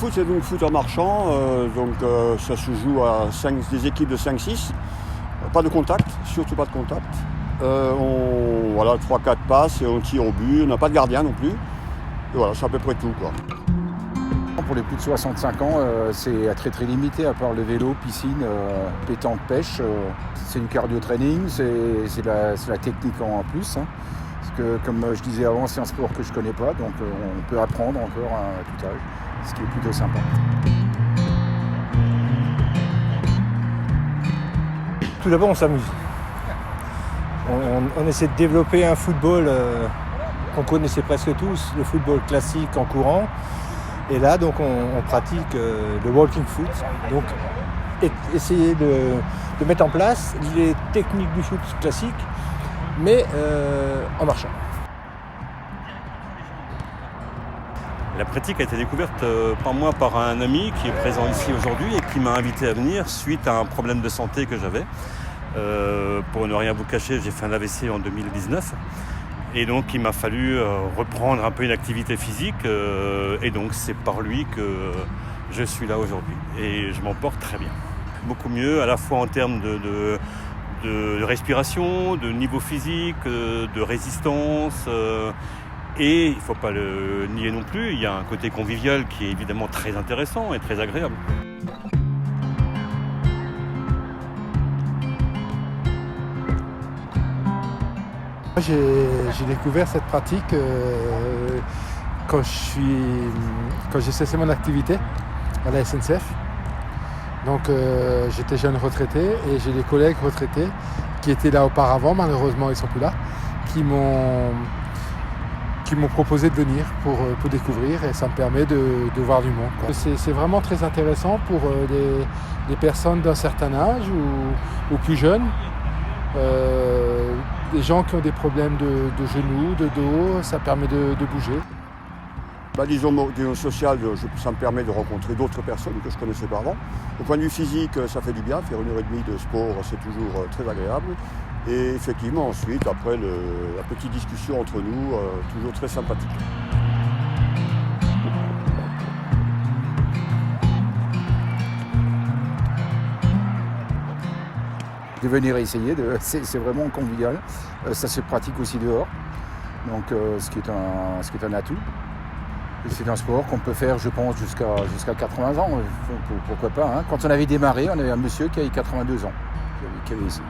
foot, c'est donc foot en marchant, ça se joue à des équipes de 5-6. Pas de contact, surtout pas de contact. 3-4 passes et on tire au but, on n'a pas de gardien non plus. Et voilà, c'est à peu près tout, quoi. Pour les plus de 65 ans, c'est très très limité, à part le vélo, piscine, pétanque, pêche. C'est du cardio-training, c'est la technique en plus. Hein. Parce que, comme je disais avant, c'est un sport que je ne connais pas, donc on peut apprendre encore à tout âge, ce qui est plutôt sympa. Tout d'abord, on s'amuse. On essaie de développer un football qu'on connaissait presque tous, le football classique en courant. Et là, donc, on pratique le walking foot. Donc, essayer de mettre en place les techniques du foot classique, mais en marchant. La pratique a été découverte par moi par un ami qui est présent ici aujourd'hui et qui m'a invité à venir suite à un problème de santé que j'avais. Pour ne rien vous cacher, j'ai fait un AVC en 2019. Et donc il m'a fallu reprendre un peu une activité physique et donc c'est par lui que je suis là aujourd'hui. Et je m'en porte très bien. Beaucoup mieux à la fois en termes de respiration, de niveau physique, de résistance. Et il ne faut pas le nier non plus, il y a un côté convivial qui est évidemment très intéressant et très agréable. J'ai découvert cette pratique quand j'ai cessé mon activité à la SNCF. Donc j'étais jeune retraité et j'ai des collègues retraités qui étaient là auparavant, malheureusement ils ne sont plus là, qui m'ont proposé de venir pour découvrir et ça me permet de voir du monde, quoi. C'est vraiment très intéressant pour les personnes d'un certain âge ou plus jeunes. Des gens qui ont des problèmes de genoux, de dos, ça permet de bouger. Disons social, ça me permet de rencontrer d'autres personnes que je ne connaissais pas avant. Au point de vue physique, ça fait du bien, faire 1h30 de sport, c'est toujours très agréable. Et effectivement, ensuite, après la petite discussion entre nous, toujours très sympathique. De venir essayer, c'est vraiment convivial. Ça se pratique aussi dehors, donc ce qui est un atout. Et c'est un sport qu'on peut faire, je pense, jusqu'à 80 ans. Pourquoi pas, hein. Quand on avait démarré, on avait un monsieur qui avait 82 ans, qui avait ici.